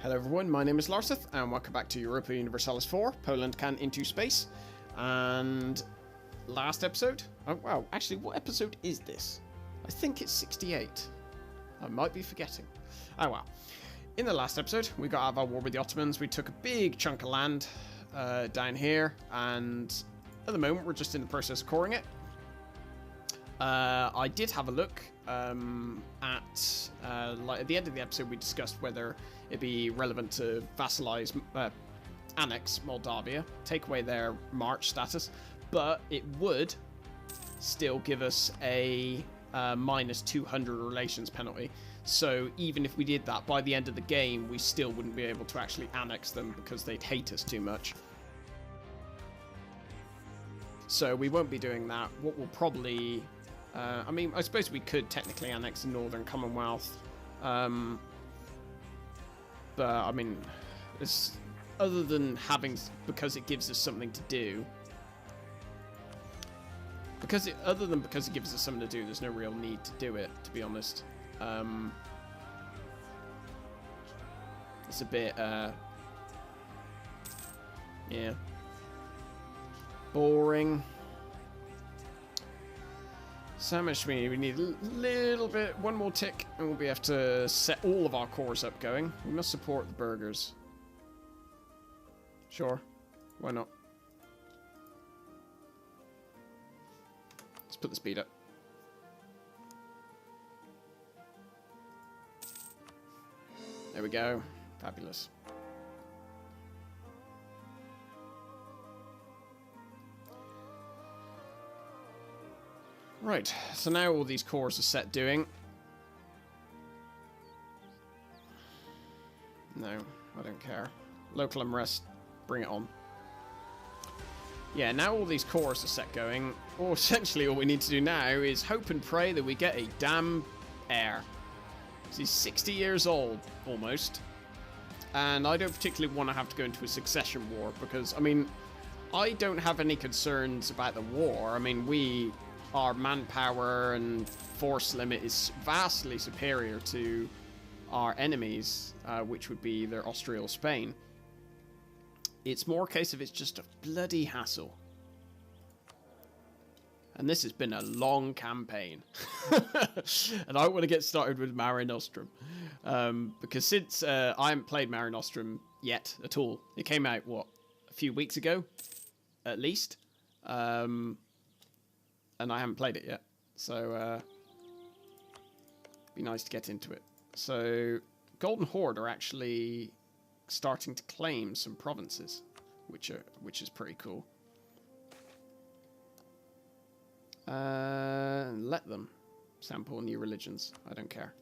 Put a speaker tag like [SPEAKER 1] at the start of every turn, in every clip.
[SPEAKER 1] Hello everyone, my name is Larseth, and welcome back to Europa Universalis IV, Poland can into space. And last episode, oh wow, actually what episode is this? I think it's 68. I might be forgetting. Oh wow. In the last episode, we got out of our war with the Ottomans, we took a big chunk of land down here, and at the moment we're just in the process of coring it. I did have a look at the end of the episode we discussed whether it'd be relevant to vassalize, annex Moldavia, take away their March status, but it would still give us a minus 200 relations penalty. So even if we did that, by the end of the game, we still wouldn't be able to actually annex them because they'd hate us too much. So we won't be doing that. What we'll probably... I mean, I suppose we could technically annex the Northern Commonwealth. But, I mean, it's, other than having... because it gives us something to do. Other than because it gives us something to do, there's no real need to do it, to be honest. It's a bit, yeah. Boring. So how much do we need? We need a little bit, one more tick, and we'll be able to set all of our cores up going. We must support the burghers. Sure, why not? Let's put the speed up. There we go. Fabulous. Right, so now all these cores are set doing. No, I don't care. Local unrest, bring it on. Yeah, now all these cores are set going. Or essentially all we need to do now is hope and pray that we get a damn heir. He's 60 years old, almost. And I don't particularly want to have to go into a succession war because, I mean, I don't have any concerns about the war. I mean, our manpower and force limit is vastly superior to our enemies, which would be either Austria or Spain. It's more a case of it's just a bloody hassle. And this has been a long campaign. And I want to get started with Mare Nostrum. Because since I haven't played Mare Nostrum yet at all. It came out, what, a few weeks ago? At least. And I haven't played it yet, so be nice to get into it. So Golden Horde are actually starting to claim some provinces, which is pretty cool. Let them sample new religions. I don't care.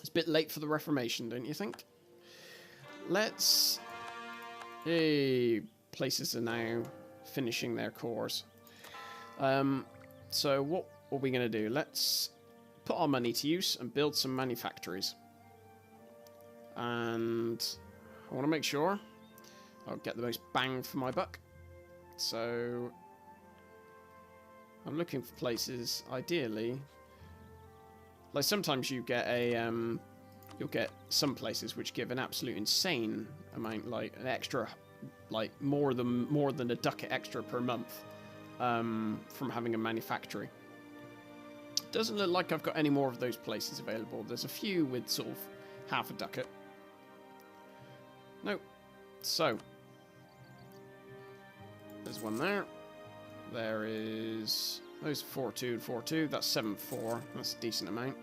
[SPEAKER 1] It's a bit late for the Reformation, don't you think? Let's... Hey, places are now finishing their cores. So what are we going to do? Let's put our money to use and build some manufactories. And I want to make sure I'll get the most bang for my buck. So I'm looking for places, ideally. Like sometimes you get a, you'll get some places which give an absolute insane amount, like an extra, like more than a ducat extra per month. From having a manufactory. Doesn't look like I've got any more of those places available. There's a few with sort of half a ducat. Nope. So there's one there. There is those 4-2 and 4-2. That's 7-4. That's a decent amount.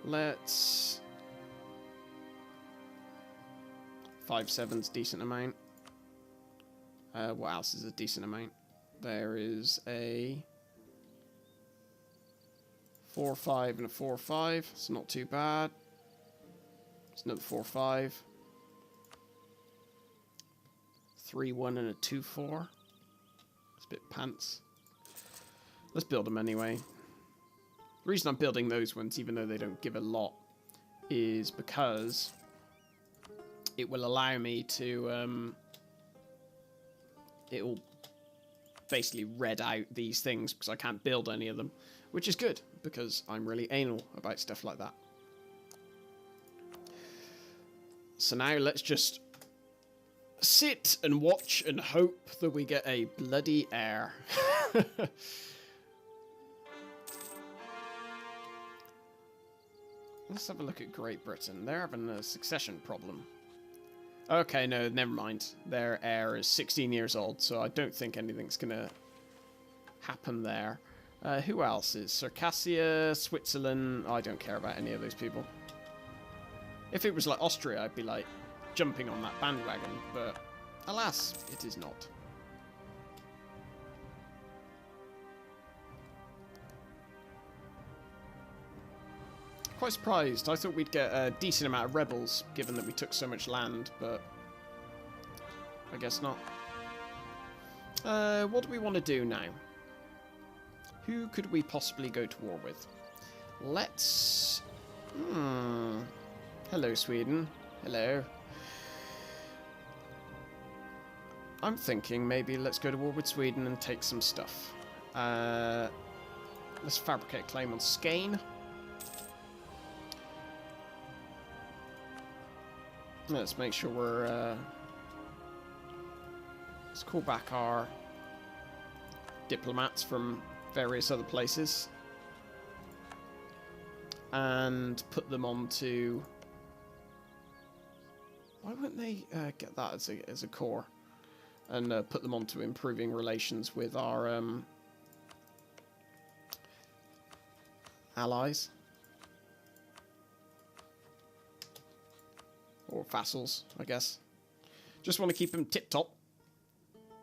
[SPEAKER 1] Let's 5-7's decent amount. What else is a decent amount? There is a 4-5 and a 4-5. It's not too bad. It's another 4-5. 3-1 and a 2-4. It's a bit pants. Let's build them anyway. The reason I'm building those ones, even though they don't give a lot, is because it will allow me to... it will basically read out these things because I can't build any of them, which is good because I'm really anal about stuff like that. So now let's just sit and watch and hope that we get a bloody heir. Let's have a look at Great Britain. They're having a succession problem. Okay, no, never mind. Their heir is 16 years old, so I don't think anything's going to happen there. Who else is? Circassia, Switzerland. I don't care about any of those people. If it was like Austria, I'd be like jumping on that bandwagon, but alas, it is not. Quite surprised. I thought we'd get a decent amount of rebels, given that we took so much land, but I guess not. What do we want to do now? Who could we possibly go to war with? Let's... Hello, Sweden. Hello. I'm thinking maybe let's go to war with Sweden and take some stuff. Let's fabricate a claim on Skane. Let's make sure we're... let's call back our diplomats from various other places. And put them onto... Why wouldn't they get that as a core? And put them onto improving relations with our allies. Or vassals, I guess. Just want to keep them tip-top.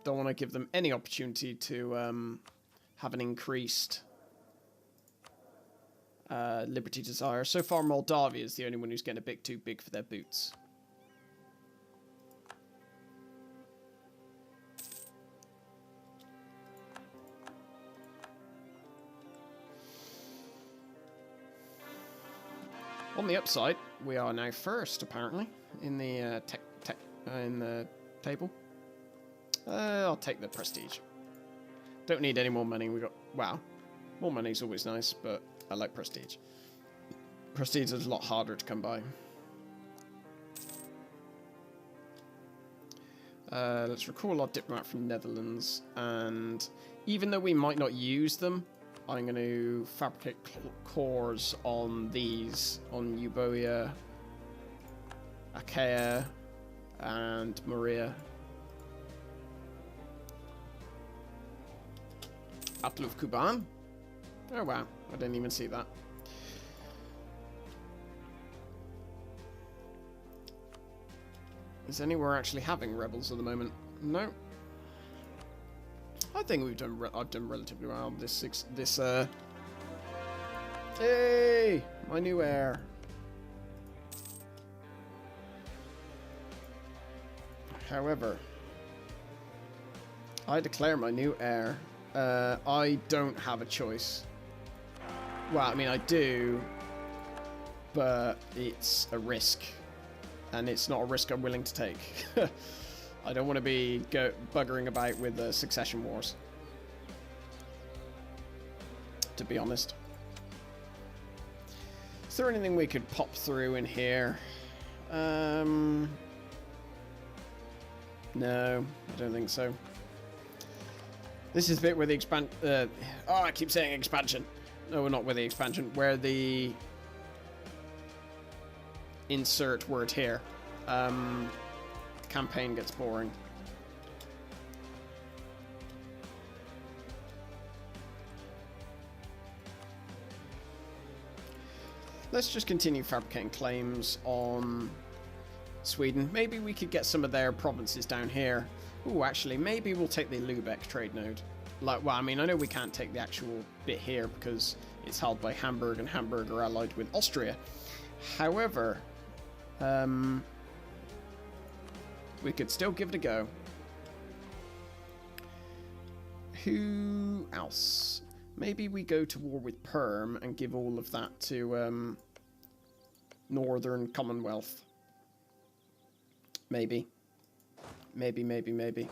[SPEAKER 1] Don't want to give them any opportunity to have an increased liberty desire. So far, Moldavia is the only one who's getting a bit too big for their boots. On the upside, we are now first, apparently, in the in the table. I'll take the prestige. Don't need any more money. We got more money's always nice, but I like prestige. Prestige is a lot harder to come by. Let's recall our diplomat from Netherlands, and even though we might not use them, I'm going to fabricate cores on these, on Euboea, Achaea, and Maria. Atluf Kuban? Oh wow, I didn't even see that. Is anywhere actually having rebels at the moment? No. I think I've done relatively well on this hey, my new heir. However, I declare my new heir. I don't have a choice. Well, I mean, I do, but it's a risk, and it's not a risk I'm willing to take. I don't want to be buggering about with succession wars, to be honest. Is there anything we could pop through in here? No, I don't think so. This is the bit where the I keep saying expansion. No, not where the expansion. Where the insert word here. Campaign gets boring. Let's just continue fabricating claims on Sweden. Maybe we could get some of their provinces down here. Ooh, actually, maybe we'll take the Lübeck trade node. Like, well, I mean, I know we can't take the actual bit here because it's held by Hamburg, and Hamburg are allied with Austria. However, we could still give it a go. Who else? Maybe we go to war with Perm and give all of that to Northern Commonwealth. Maybe. Maybe.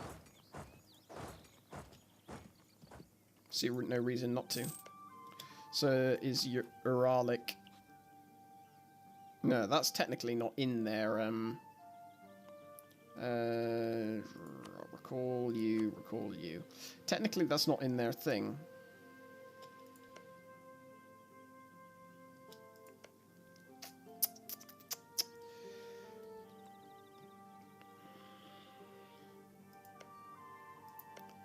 [SPEAKER 1] See no reason not to. So is Uralic... No, that's technically not in their Recall you, recall you. Technically, that's not in their thing.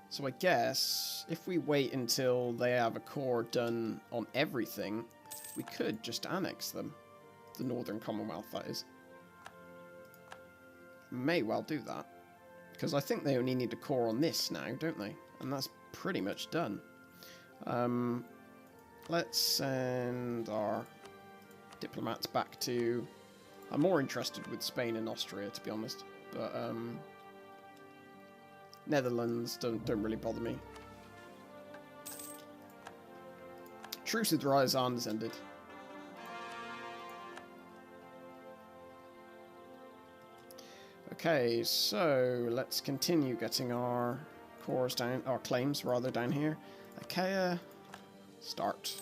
[SPEAKER 1] So I guess if we wait until they have a core done on everything, we could just annex them. The Northern Commonwealth, that is. May well do that. Because I think they only need a core on this now, don't they? And that's pretty much done. Let's send our diplomats back to... I'm more interested with Spain and Austria, to be honest. But, Netherlands don't really bother me. Truce with Ryazan has ended. Okay, so let's continue getting our cores down, our claims rather, down here. Achaia, start.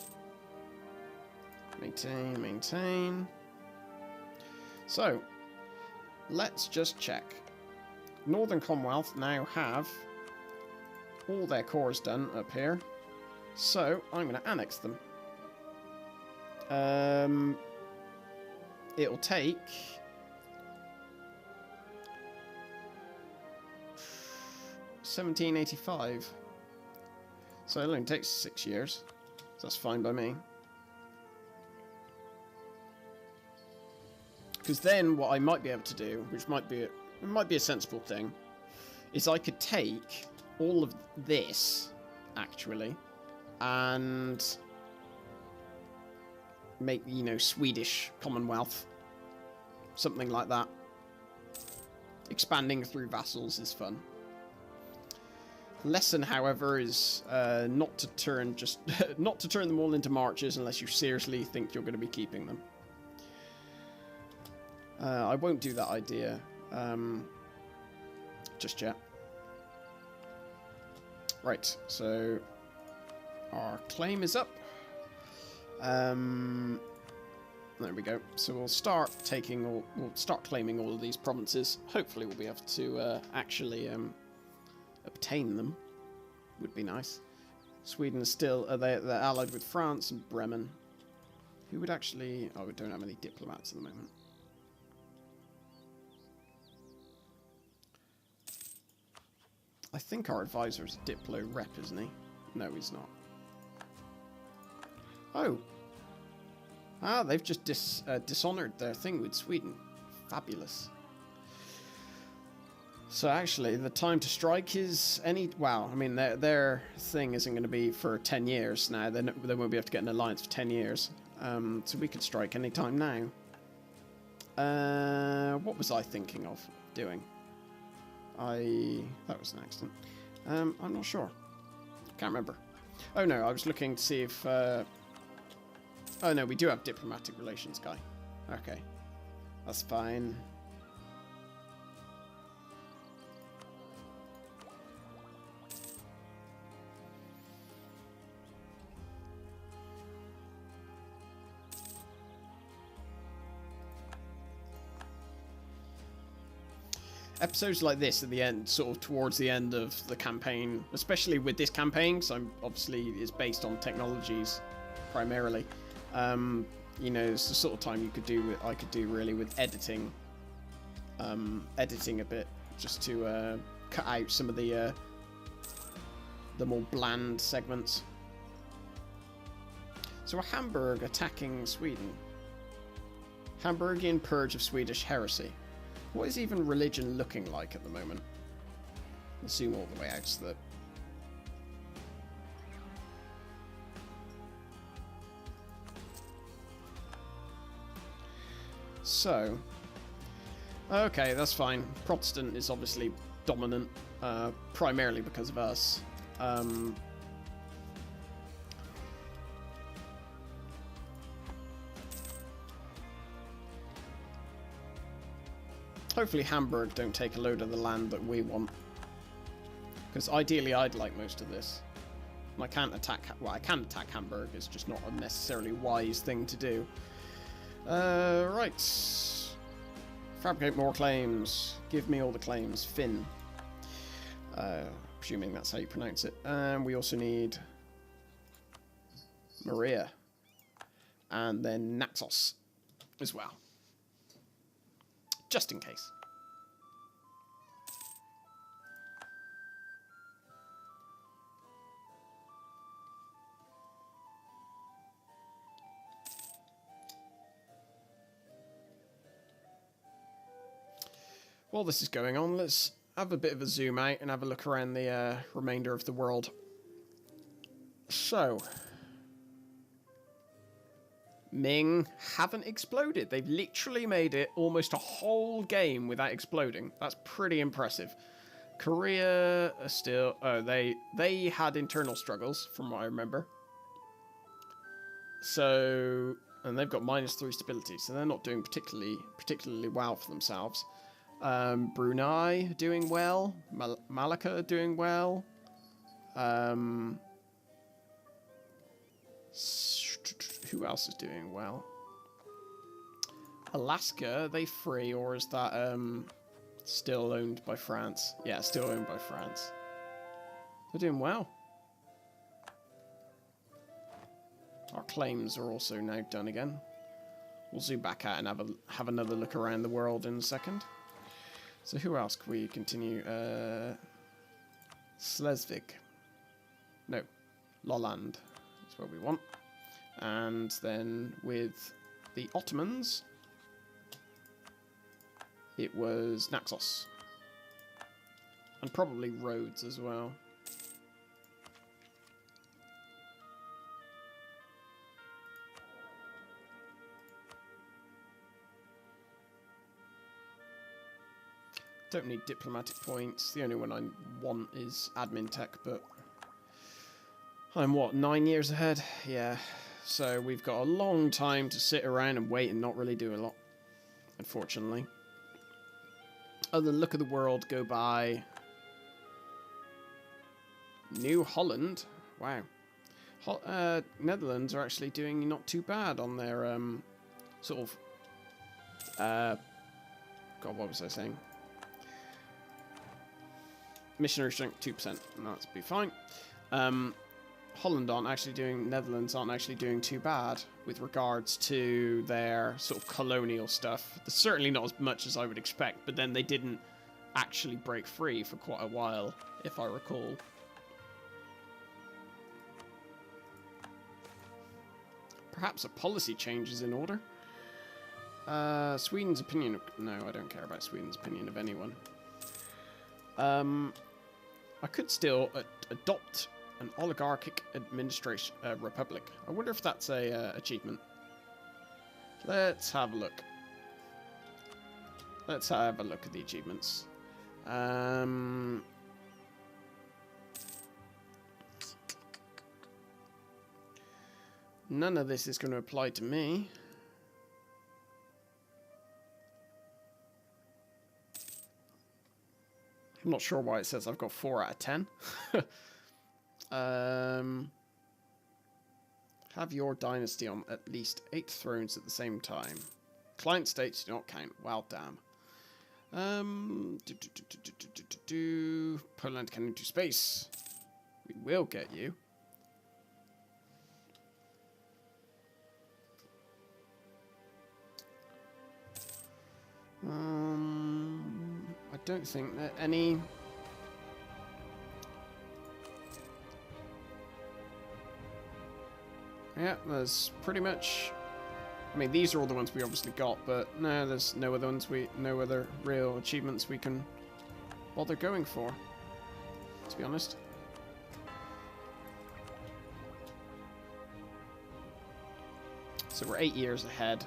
[SPEAKER 1] Maintain, maintain. So, let's just check. Northern Commonwealth now have all their cores done up here. So, I'm going to annex them. It'll take... 1785. So it only takes 6 years. So that's fine by me. Because then what I might be able to do, which might be a sensible thing, is I could take all of this, actually, and make, you know, Swedish Commonwealth. Something like that. Expanding through vassals is fun. Lesson, however, is not to turn not to turn them all into marches unless you seriously think you're going to be keeping them. I won't do that idea just yet. Right, so our claim is up. There we go. So we'll start claiming all of these provinces. Hopefully, we'll be able to actually obtain them. Would be nice. Sweden is still they're allied with France and Bremen. Who would actually? Oh, we don't have any diplomats at the moment. I think our advisor is a Diplo rep, isn't he? No, he's not. Oh. Ah, they've just dishonored their thing with Sweden. Fabulous. So actually, the time to strike is any... Wow, I mean, their thing isn't going to be for 10 years now. They won't be able to get an alliance for 10 years. So we could strike any time now. What was I thinking of doing? That was an accident. I'm not sure. Can't remember. Oh no, I was looking to see if... Oh no, we do have diplomatic relations, guy. Okay. That's fine. Episodes like this at the end, sort of towards the end of the campaign, especially with this campaign, because I'm obviously is based on technologies primarily. You know, it's the sort of time I could do really with editing, editing a bit, just to cut out some of the more bland segments. So a Hamburg attacking Sweden. Hamburgian purge of Swedish heresy. What is even religion looking like at the moment? Let's zoom all the way out so that... So... Okay, that's fine. Protestant is obviously dominant, primarily because of us. Hopefully Hamburg don't take a load of the land that we want. Because ideally I'd like most of this. And I can't attack... Well, I can attack Hamburg. It's just not a necessarily wise thing to do. Right. Fabricate more claims. Give me all the claims. Finn. Presuming that's how you pronounce it. And we also need Maria. And then Naxos as well. Just in case. While this is going on, let's have a bit of a zoom out and have a look around the remainder of the world. So, Ming haven't exploded. They've literally made it almost a whole game without exploding. That's pretty impressive. Korea are still... Oh, they had internal struggles, from what I remember. So... And they've got -3 stability, so they're not doing particularly well for themselves. Brunei doing well. Malacca doing well. Who else is doing well? Alaska, are they free, or is that still owned by France? Yeah, still owned by France. They're doing well. Our claims are also now done again. We'll zoom back out and have another look around the world in a second. So who else can we continue? Schleswig. No, Lolland is what we want. And then with the Ottomans, it was Naxos. And probably Rhodes as well. Don't need diplomatic points. The only one I want is admin tech, but I'm what, 9 years ahead? Yeah. So we've got a long time to sit around and wait and not really do a lot, unfortunately. Other than look at the world go by. New Holland. Wow. Netherlands are actually doing not too bad on their sort of God, what was I saying? Missionary strength 2%. That's be fine. Netherlands aren't actually doing too bad with regards to their sort of colonial stuff. There's certainly not as much as I would expect, but then they didn't actually break free for quite a while, if I recall. Perhaps a policy change is in order. Sweden's opinion... No, I don't care about Sweden's opinion of anyone. I could still adopt an oligarchic administration republic. I wonder if that's a achievement. Let's have a look. Let's have a look at the achievements. None of this is going to apply to me. I'm not sure why it says I've got 4 out of 10. Have your dynasty on at least 8 thrones at the same time. Client states do not count. Well, damn. Poland can into space. We will get you. I don't think that any... Yeah, there's pretty much... I mean, these are all the ones we obviously got, but no, there's no other real achievements we can bother going for, to be honest. So we're 8 years ahead.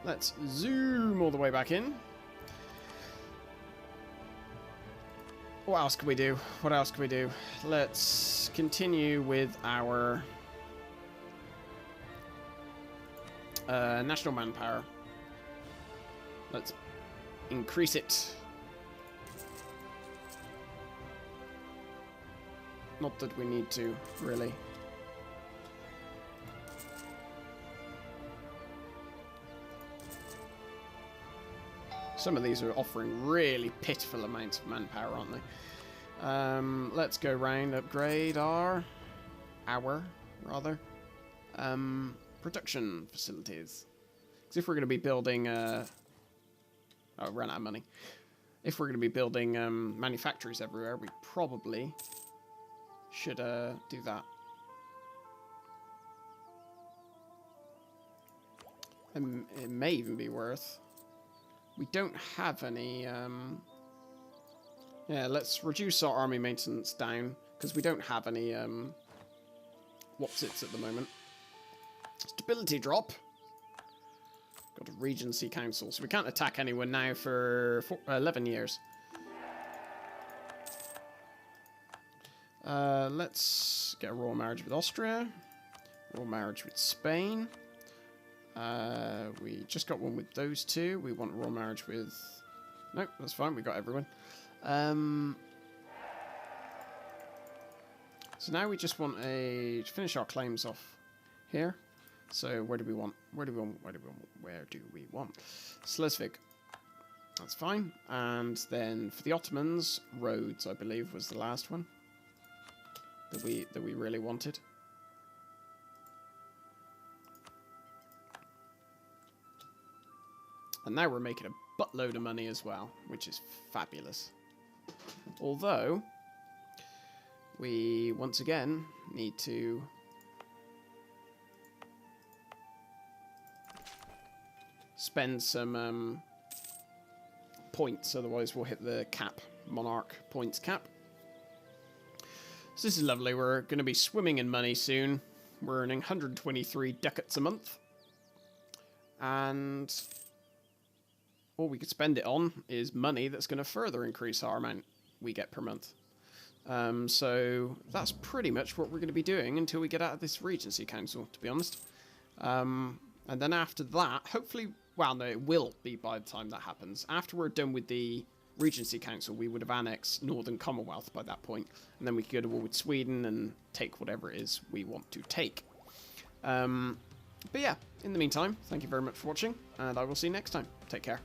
[SPEAKER 1] Let's zoom all the way back in. What else can we do? What else can we do? Let's continue with our national manpower. Let's increase it. Not that we need to, really. Some of these are offering really pitiful amounts of manpower, aren't they? Let's go round, upgrade our production facilities. Because if we're going to be building... oh, I ran out of money. If we're going to be building manufactories everywhere, we probably should do that. And it may even be worth... We don't have any... yeah, let's reduce our army maintenance down, because we don't have any what's-its at the moment. Stability drop. Got a Regency Council, so we can't attack anyone now for 11 years. Let's get a royal marriage with Austria. Royal marriage with Spain. We just got one with those two. We want a royal marriage with... Nope, that's fine. We got everyone. So now we just want to finish our claims off here. So where do we want? Where do we want? Schleswig. That's fine. And then for the Ottomans, Rhodes, I believe, was the last one that we really wanted. And now we're making a buttload of money as well, which is fabulous. Although, we once again need to spend some points, otherwise we'll hit the cap, monarch points cap. So this is lovely. We're going to be swimming in money soon. We're earning 123 ducats a month. And all we could spend it on is money that's going to further increase our amount we get per month. So that's pretty much what we're going to be doing until we get out of this Regency Council, to be honest. And then after that, hopefully, well, no, it will be by the time that happens. After we're done with the Regency Council, we would have annexed Northern Commonwealth by that point, and then we could go to war with Sweden and take whatever it is we want to take. But yeah, in the meantime, thank you very much for watching, and I will see you next time. Take care.